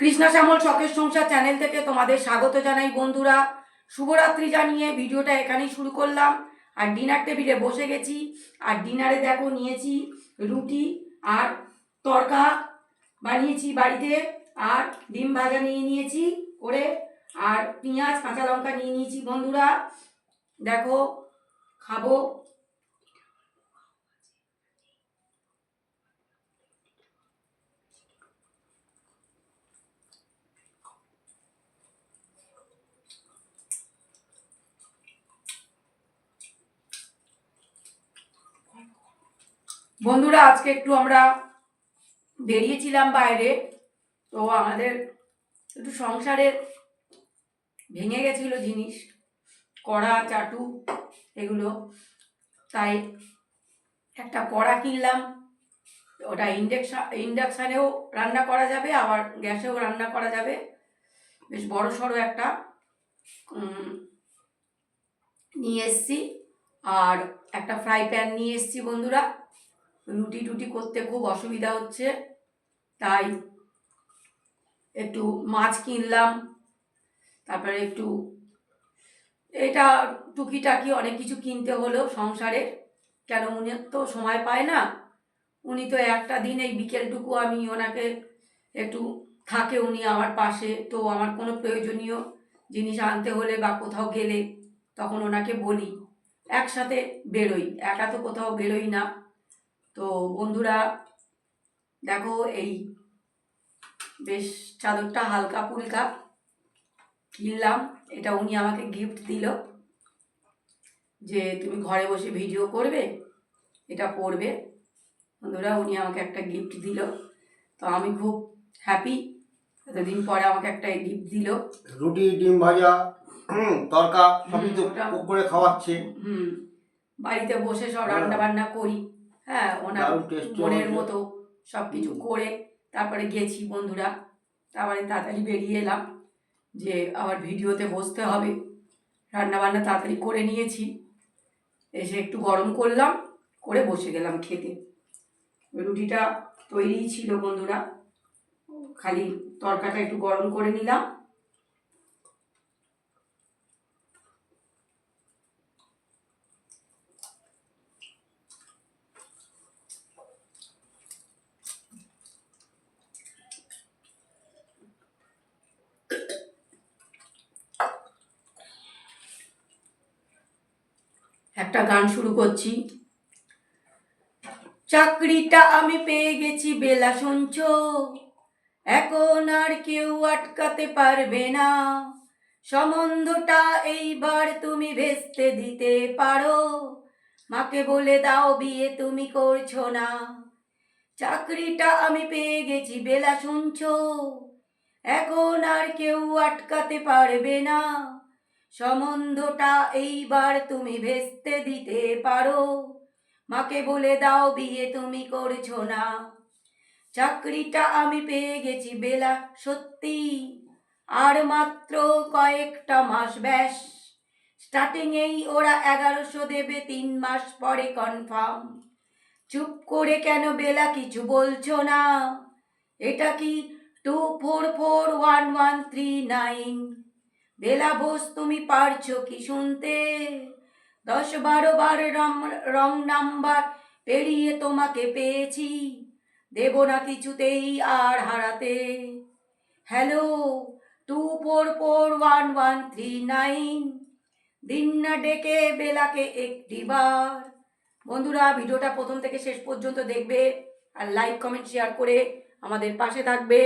কৃষ্ণা শ্যামল শখের সংসার চ্যানেল থেকে তোমাদের স্বাগত জানাই বন্ধুরা। শুভরাত্রি জানিয়ে ভিডিওটা এখানেই শুরু করলাম। আর ডিনার টেবিলে বসে গেছি। আর ডিনারে দেখো নিয়েছি রুটি আর তরকা বানিয়েছি বাড়িতে, আর ডিম ভাজা নিয়ে নিয়েছি করে, আর পেঁয়াজ কাঁচা লঙ্কা নিয়ে নিয়েছি বন্ধুরা। দেখো খাবো। বন্ধুরা আজকে একটু আমরা বেরিয়েছিলাম বাইরে, তো আমাদের একটু সংসারের ভেঙে গেছিলো জিনিস, কড়া চাটু এগুলো, তাই একটা কড়া কিনলাম। ওটা ইন্ডাকশানেও রান্না করা যাবে, আবার গ্যাসেও রান্না করা যাবে। বেশ বড় সড়ো একটা নিয়ে এসছি। আর একটা ফ্রাই প্যান নিয়ে এসছি বন্ধুরা। রুটি টুটি করতে খুব অসুবিধা হচ্ছে, তাই একটু মাছ কিনলাম। তারপরে একটু এটা টুকিটাকি অনেক কিছু কিনতে হলো সংসারের, কেন উনি তো সময় পায় না। উনি তো একটা দিন এই বিকেলটুকু আমি ওনাকে একটু থাকে উনি আমার পাশে, তো আমার কোনো প্রয়োজনীয় জিনিস আনতে হলে বা কোথাও গেলে তখন ওনাকে বলি, একসাথে বেরোই, একা তো কোথাও বেরোই না। তো বন্ধুরা দেখো এই বেশ চাদরটা হালকা ফুলকা কিনলাম। এটা উনি আমাকে গিফট দিল যে তুমি ঘরে বসে ভিডিও করবে, এটা পড়বে। বন্ধুরা উনি আমাকে একটা গিফট দিল, তো আমি খুব হ্যাপি। এতদিন পরে আমাকে একটা গিফট দিল। রুটি ডিম ভাজা তরকা সবই তো করে খাওয়াচ্ছে। বাড়িতে বসে সব রান্না বান্না করি, হ্যাঁ ওনার মনের মতো সব কিছু করে তারপরে গেছি বন্ধুরা। তারপরে তাড়াতাড়ি বেরিয়ে এলাম যে আবার ভিডিওতে বসতে হবে। রান্না বান্না তাড়াতাড়ি করে নিয়েছি, এসে একটু গরম করলাম, করে বসে গেলাম খেতে। রুটিটা তৈরিই ছিল বন্ধুরা, খালি তরকাটা একটু গরম করে নিলাম। একটা গান শুরু করছি। চাকরিটা আমি পেয়ে গেছি বেলা শুনছো, এখন আর কেউ আটকাতে পারবে না। সম্বন্ধটা এইবার তুমি ভেস্তে দিতে পারো, মাকে বলে দাও বিয়ে তুমি করছো না। চাকরিটা আমি পেয়ে গেছি বেলা শুনছো, এখন আর কেউ আটকাতে পারবে না। সম্বন্ধটা এইবার তুমি ভেস্তে দিতে পারো, মাকে বলে দাও বিয়ে তুমি করছো না। চাকরিটা আমি পেয়ে গেছি বেলা সত্যি, আর মাত্র কয়েকটা মাস ব্যাস। স্টার্টিংয়েই ওরা 1100 দেবে, 3 মাস পরে কনফার্ম। চুপ করে কেন বেলা কিছু বলছো না? এটা কি 244139? বেলা বোস তুমি পারছো কি শুনতে? 10-12 বার রং নাম্বার পেরিয়ে তোমাকে পেয়েছি, দেব না কিছুতেই আর হারাতে। হ্যালো 244139, দিন না ডেকে বেলাকে একটিবার। বন্ধুরা ভিডিওটা প্রথম থেকে শেষ পর্যন্ত দেখবে, আর লাইক কমেন্ট শেয়ার করে আমাদের পাশে থাকবে।